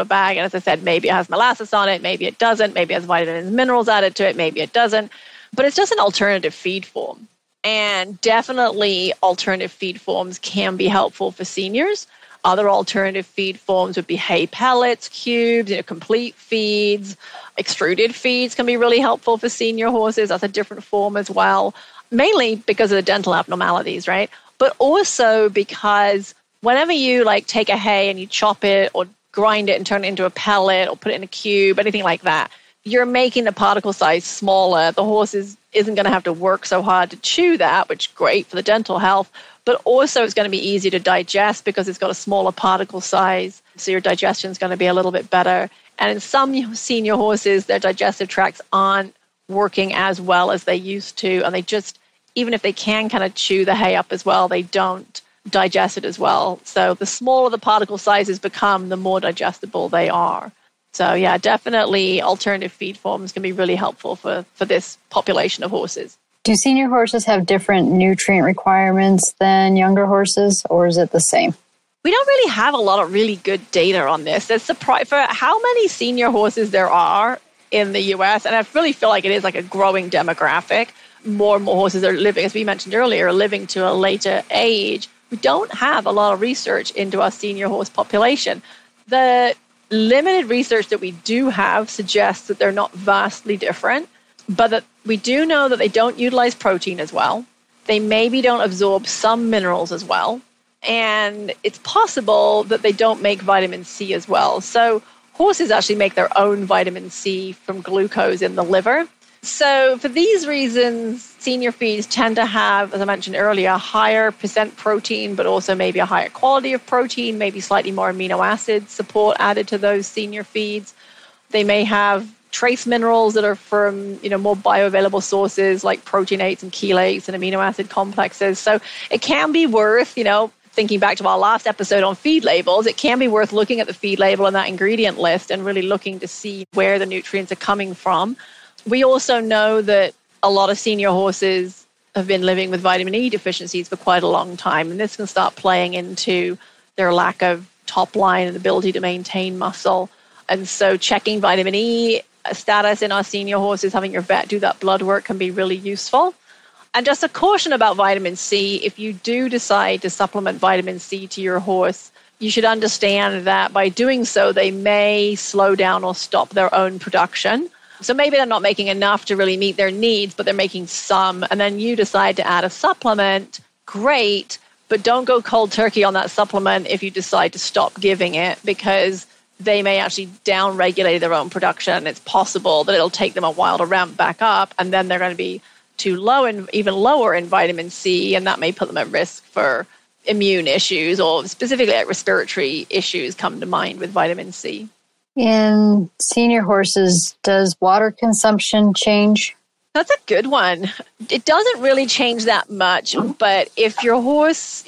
[SPEAKER 3] a bag. And as I said, maybe it has molasses on it, maybe it doesn't, maybe it has vitamins and minerals added to it, maybe it doesn't. But it's just an alternative feed form. And definitely alternative feed forms can be helpful for seniors. Other alternative feed forms would be hay pellets, cubes, complete feeds. Extruded feeds can be really helpful for senior horses. That's a different form as well, mainly because of the dental abnormalities, right? But also because whenever you like take a hay and you chop it or grind it and turn it into a pellet or put it in a cube, anything like that, you're making the particle size smaller. The horse isn't going to have to work so hard to chew that, which is great for the dental health, but also it's going to be easy to digest because it's got a smaller particle size. So your digestion is going to be a little bit better. And in some senior horses, their digestive tracts aren't working as well as they used to, and they just even if they can kind of chew the hay up as well, they don't digest it as well. So the smaller the particle sizes become, the more digestible they are. So yeah, definitely alternative feed forms can be really helpful for this population of horses.
[SPEAKER 1] Do senior horses have different nutrient requirements than younger horses, or is it the same?
[SPEAKER 3] We don't really have a lot of really good data on this. It's surprising for how many senior horses there are in the US, and I really feel like it is like a growing demographic. More and more horses are living, as we mentioned earlier, living to a later age. We don't have a lot of research into our senior horse population. The limited research that we do have suggests that they're not vastly different, but that we do know that they don't utilize protein as well. They maybe don't absorb some minerals as well. And it's possible that they don't make vitamin C as well. So horses actually make their own vitamin C from glucose in the liver. So for these reasons, senior feeds tend to have, as I mentioned earlier, a higher percent protein, but also maybe a higher quality of protein, maybe slightly more amino acid support added to those senior feeds. They may have trace minerals that are from, more bioavailable sources like proteinates and chelates and amino acid complexes. So it can be worth, thinking back to our last episode on feed labels, it can be worth looking at the feed label and that ingredient list and really looking to see where the nutrients are coming from. We also know that a lot of senior horses have been living with vitamin E deficiencies for quite a long time, and this can start playing into their lack of top line and ability to maintain muscle. And so checking vitamin E status in our senior horses, having your vet do that blood work can be really useful. And just a caution about vitamin C, if you do decide to supplement vitamin C to your horse, you should understand that by doing so, they may slow down or stop their own production. So maybe they're not making enough to really meet their needs, but they're making some. And then you decide to add a supplement, great, but don't go cold turkey on that supplement if you decide to stop giving it, because they may actually down-regulate their own production. It's possible that it'll take them a while to ramp back up, and then they're going to be too low and even lower in vitamin C, and that may put them at risk for immune issues, or specifically like respiratory issues come to mind with vitamin C.
[SPEAKER 1] In senior horses, does water consumption change?
[SPEAKER 3] That's a good one. It doesn't really change that much, but if your horse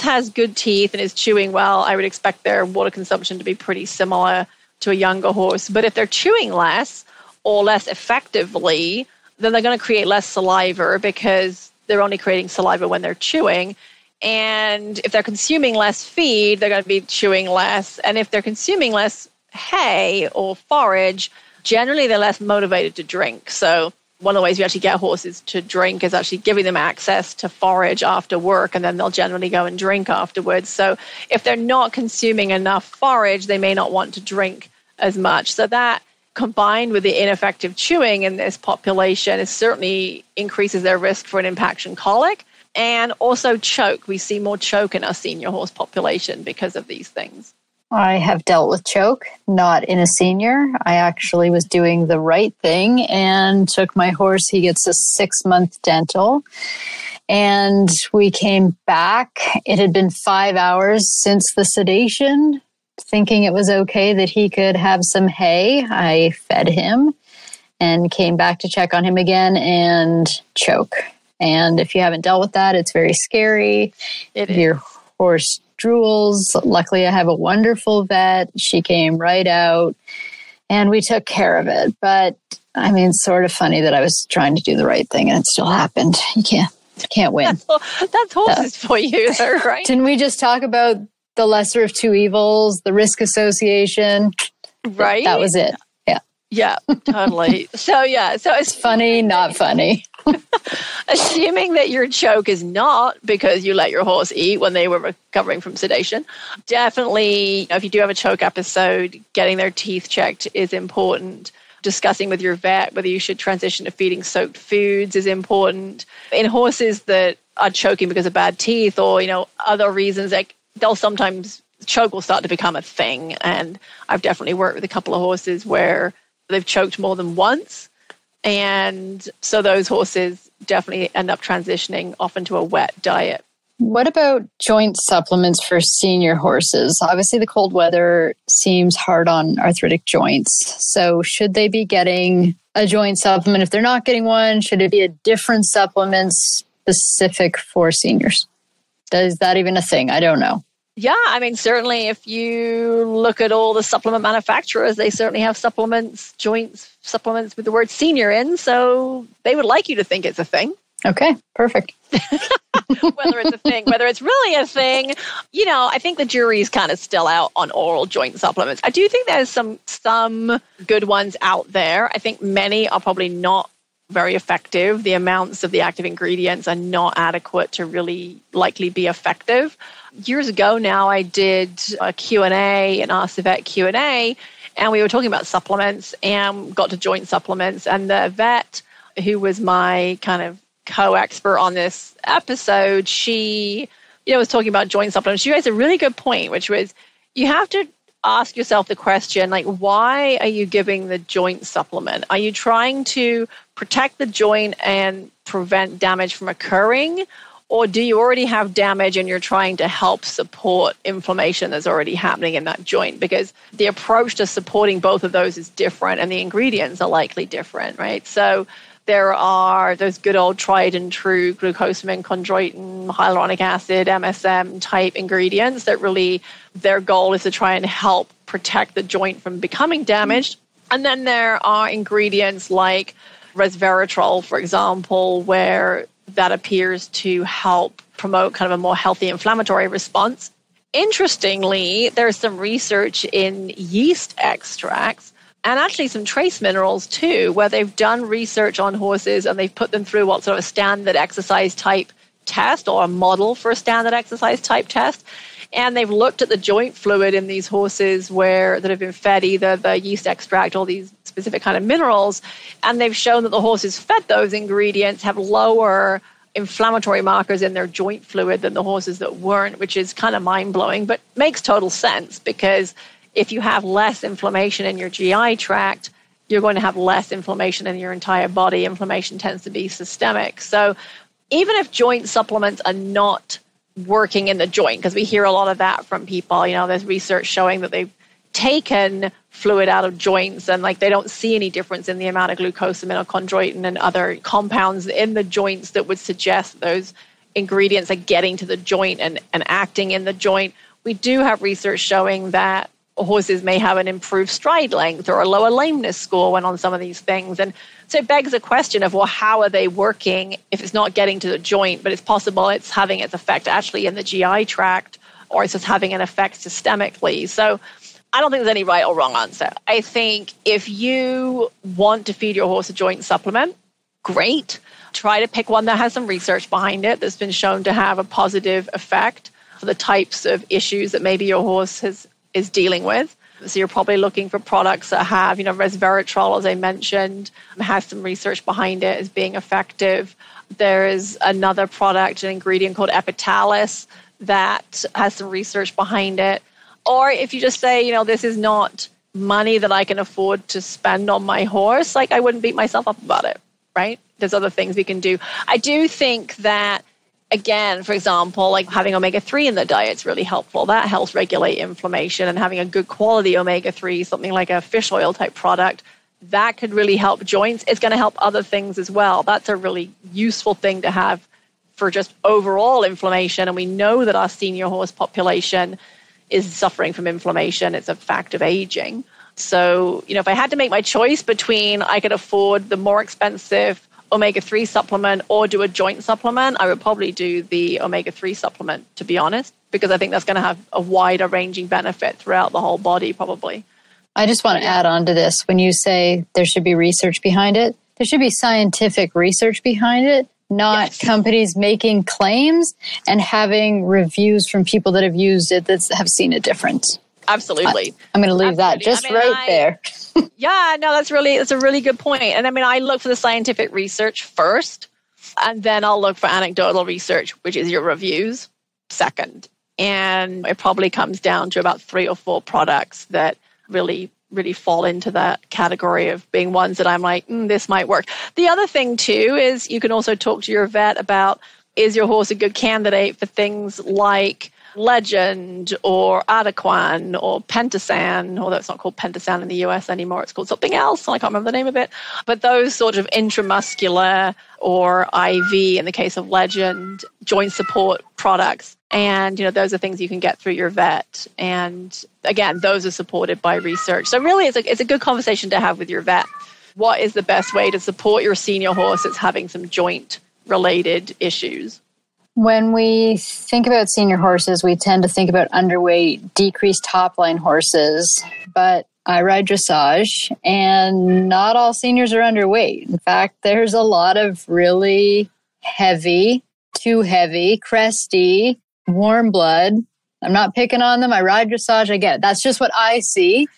[SPEAKER 3] has good teeth and is chewing well, I would expect their water consumption to be pretty similar to a younger horse. But if they're chewing less or less effectively, then they're going to create less saliva because they're only creating saliva when they're chewing. And if they're consuming less feed, they're going to be chewing less. And if they're consuming less hay or forage, generally they're less motivated to drink. So one of the ways we actually get horses to drink is actually giving them access to forage after work, and then they'll generally go and drink afterwards. So if they're not consuming enough forage, they may not want to drink as much. So that, combined with the ineffective chewing in this population, it certainly increases their risk for an impaction colic and also choke. We see more choke in our senior horse population because of these things.
[SPEAKER 1] I have dealt with choke, not in a senior. I actually was doing the right thing and took my horse. He gets a 6-month dental. And we came back. It had been 5 hours since the sedation, thinking it was okay that he could have some hay. I fed him and came back to check on him again and choke. And if you haven't dealt with that, it's very scary. Your horse drools. Luckily, I have a wonderful vet. She came right out and we took care of it. But I mean, it's sort of funny that I was trying to do the right thing and it still happened. You can't win.
[SPEAKER 3] That's horses for you, though, right?
[SPEAKER 1] Didn't we just talk about the lesser of two evils, the risk association?
[SPEAKER 3] Right.
[SPEAKER 1] That was it. Yeah.
[SPEAKER 3] Yeah, totally. So it's
[SPEAKER 1] funny, not funny.
[SPEAKER 3] Assuming that your choke is not because you let your horse eat when they were recovering from sedation, definitely, if you do have a choke episode, getting their teeth checked is important. Discussing with your vet whether you should transition to feeding soaked foods is important. In horses that are choking because of bad teeth or, other reasons, like they'll sometimes, choke will start to become a thing. And I've definitely worked with a couple of horses where they've choked more than once. And so those horses definitely end up transitioning off into a wet diet.
[SPEAKER 1] What about joint supplements for senior horses? Obviously, the cold weather seems hard on arthritic joints. So should they be getting a joint supplement? If they're not getting one, should it be a different supplement specific for seniors? Is that even a thing? I don't know.
[SPEAKER 3] Yeah, I mean, certainly if you look at all the supplement manufacturers, they certainly have supplements, joint supplements with the word senior in. So they would like you to think it's a thing.
[SPEAKER 1] Okay, perfect.
[SPEAKER 3] Whether it's a thing, whether it's really a thing, I think the jury's kind of still out on oral joint supplements. I do think there's some good ones out there. I think many are probably not very effective. The amounts of the active ingredients are not adequate to really likely be effective. Years ago now, I did a Q&A, an Ask the Vet Q&A, and we were talking about supplements and got to joint supplements. And the vet, who was my kind of co-expert on this episode, she was talking about joint supplements. She raised a really good point, which was you have to ask yourself the question, like, why are you giving the joint supplement? Are you trying to protect the joint and prevent damage from occurring? Or do you already have damage and you're trying to help support inflammation that's already happening in that joint? Because the approach to supporting both of those is different and the ingredients are likely different, right? So there are those good old tried and true glucosamine, chondroitin, hyaluronic acid, MSM type ingredients that really their goal is to try and help protect the joint from becoming damaged. And then there are ingredients like resveratrol, for example, where that appears to help promote kind of a more healthy inflammatory response. Interestingly, there's some research in yeast extracts and actually some trace minerals too, where they've done research on horses and they've put them through what sort of a standard exercise type test or a model for a standard exercise type test. And they've looked at the joint fluid in these horses that have been fed either the yeast extract or these specific kind of minerals. And they've shown that the horses fed those ingredients have lower inflammatory markers in their joint fluid than the horses that weren't, which is kind of mind-blowing, but makes total sense because if you have less inflammation in your GI tract, you're going to have less inflammation in your entire body. Inflammation tends to be systemic. So even if joint supplements are not working in the joint, because we hear a lot of that from people, there's research showing that they've taken fluid out of joints and they don't see any difference in the amount of glucosamine or chondroitin and other compounds in the joints that would suggest that those ingredients are getting to the joint and acting in the joint. We do have research showing that horses may have an improved stride length or a lower lameness score when on some of these things. And so it begs the question of, well, how are they working if it's not getting to the joint, but it's possible it's having its effect actually in the GI tract or it's just having an effect systemically. So I don't think there's any right or wrong answer. I think if you want to feed your horse a joint supplement, great. Try to pick one that has some research behind it that's been shown to have a positive effect for the types of issues that maybe your horse is dealing with. So you're probably looking for products that have, resveratrol, as I mentioned, has some research behind it as being effective. There is another product, an ingredient called Epitalis, that has some research behind it. Or if you just say, this is not money that I can afford to spend on my horse, I wouldn't beat myself up about it, right? There's other things we can do. I do think that, again, for example, having omega-3 in the diet is really helpful. That helps regulate inflammation, and having a good quality omega-3, something like a fish oil type product, that could really help joints. It's going to help other things as well. That's a really useful thing to have for just overall inflammation. And we know that our senior horse population is suffering from inflammation. It's a fact of aging. So, if I had to make my choice between I could afford the more expensive omega-3 supplement or do a joint supplement, I would probably do the omega-3 supplement, to be honest, because I think that's going to have a wider ranging benefit throughout the whole body, probably.
[SPEAKER 1] I just want to add on to this. When you say there should be research behind it, there should be scientific research behind it, not companies making claims and having reviews from people that have used it that have seen a difference.
[SPEAKER 3] Absolutely.
[SPEAKER 1] I'm going to leave that just there.
[SPEAKER 3] Yeah, no, that's a really good point. And I look for the scientific research first, and then I'll look for anecdotal research, which is your reviews, second. And it probably comes down to about 3 or 4 products that really fall into that category of being ones that I'm like, this might work. The other thing too is you can also talk to your vet about, is your horse a good candidate for things like Legend or Equine or Pentasan, although it's not called Pentasan in the US anymore, it's called something else, and I can't remember the name of it. But those sort of intramuscular or IV, in the case of Legend, joint support products. And, those are things you can get through your vet. And again, those are supported by research. So really, it's a good conversation to have with your vet. What is the best way to support your senior horse that's having some joint-related issues?
[SPEAKER 1] When we think about senior horses, we tend to think about underweight, decreased top-line horses. But I ride dressage, and not all seniors are underweight. In fact, there's a lot of really heavy, too heavy, cresty, warm blood. I'm not picking on them. I ride dressage. I get it. That's just what I see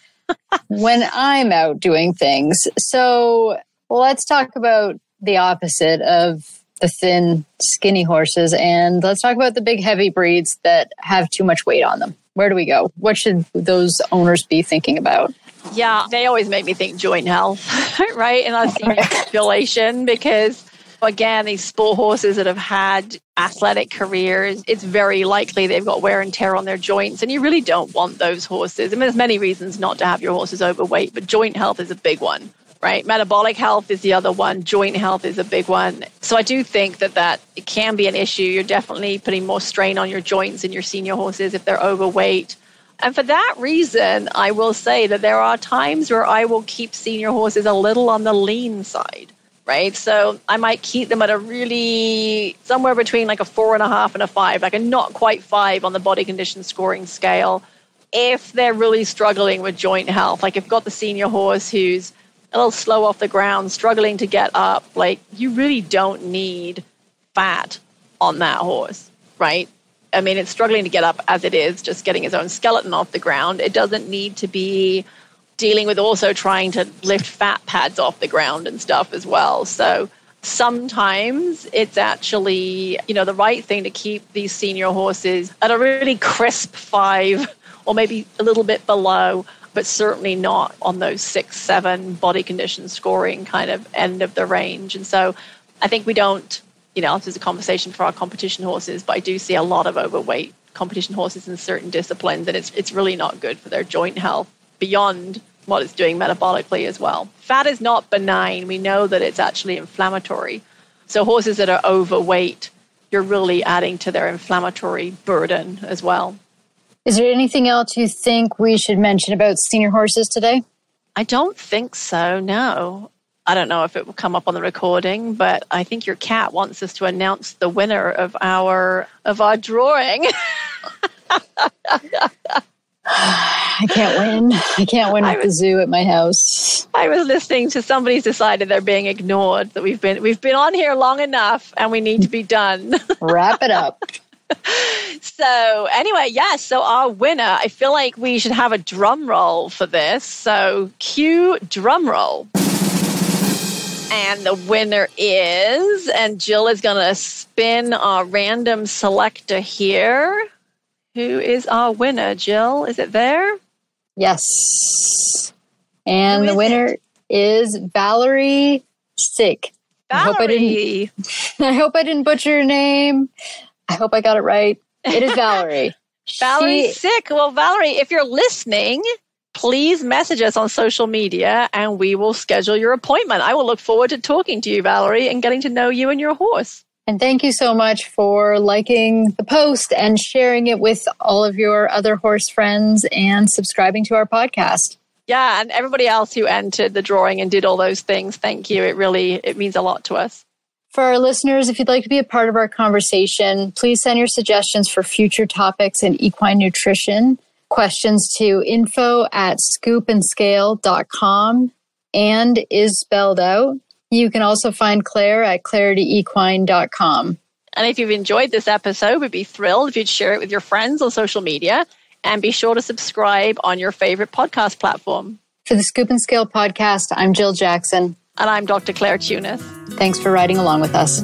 [SPEAKER 1] when I'm out doing things. So let's talk about the opposite of the thin, skinny horses. And let's talk about the big, heavy breeds that have too much weight on them. Where do we go? What should those owners be thinking about?
[SPEAKER 3] Yeah, they always make me think joint health, right? In our senior population, because again, these sport horses that have had athletic careers, it's very likely they've got wear and tear on their joints. And you really don't want those horses. I mean, there's many reasons not to have your horses overweight, but joint health is a big one, right? Metabolic health is the other one. Joint health is a big one. So I do think that it can be an issue. You're definitely putting more strain on your joints in your senior horses if they're overweight. And for that reason, I will say that there are times where I will keep senior horses a little on the lean side, right? So I might keep them at a really, somewhere between like a 4.5 and a 5, like a not quite 5 on the body condition scoring scale. If they're really struggling with joint health, like if you've got the senior horse who's a little slow off the ground, struggling to get up, like you really don't need fat on that horse, right? I mean, it's struggling to get up as it is, just getting his own skeleton off the ground. It doesn't need to be dealing with also trying to lift fat pads off the ground and stuff as well. So sometimes it's actually, the right thing to keep these senior horses at a really crisp 5 or maybe a little bit below, but certainly not on those 6, 7 body condition scoring kind of end of the range. And so I think we don't, this is a conversation for our competition horses, but I do see a lot of overweight competition horses in certain disciplines, and it's really not good for their joint health beyond what it's doing metabolically as well. Fat is not benign. We know that it's actually inflammatory. So horses that are overweight, you're really adding to their inflammatory burden as well.
[SPEAKER 1] Is there anything else you think we should mention about senior horses today?
[SPEAKER 3] I don't think so, no. I don't know if it will come up on the recording, but I think your cat wants us to announce the winner of our drawing.
[SPEAKER 1] I can't win. I can't win at the zoo at my house.
[SPEAKER 3] I was listening to somebody's decided they're being ignored, that we've been on here long enough and we need to be done. Wrap
[SPEAKER 1] it up.
[SPEAKER 3] So anyway, yes. So our winner, I feel like we should have a drum roll for this. So cue drum roll. And the winner is, and Jill is going to spin our random selector here. Who is our winner, Jill? Is it there?
[SPEAKER 1] Yes. And the winner is Valerie Sick.
[SPEAKER 3] Valerie.
[SPEAKER 1] I hope I didn't butcher your name. I hope I got it right. It is Valerie.
[SPEAKER 3] Valerie Sick. Well, Valerie, if you're listening, please message us on social media and we will schedule your appointment. I will look forward to talking to you, Valerie, and getting to know you and your horse.
[SPEAKER 1] And thank you so much for liking the post and sharing it with all of your other horse friends and subscribing to our podcast.
[SPEAKER 3] Yeah, and everybody else who entered the drawing and did all those things, thank you. It means a lot to us.
[SPEAKER 1] For our listeners, if you'd like to be a part of our conversation, please send your suggestions for future topics in equine nutrition. Questions to info@scoopandscale.com and is spelled out. You can also find Claire at clarityequine.com.
[SPEAKER 3] And if you've enjoyed this episode, we'd be thrilled if you'd share it with your friends on social media and be sure to subscribe on your favorite podcast platform.
[SPEAKER 1] For the Scoop and Scale podcast, I'm Jill Jackson.
[SPEAKER 3] And I'm Dr. Claire Tunis.
[SPEAKER 1] Thanks for riding along with us.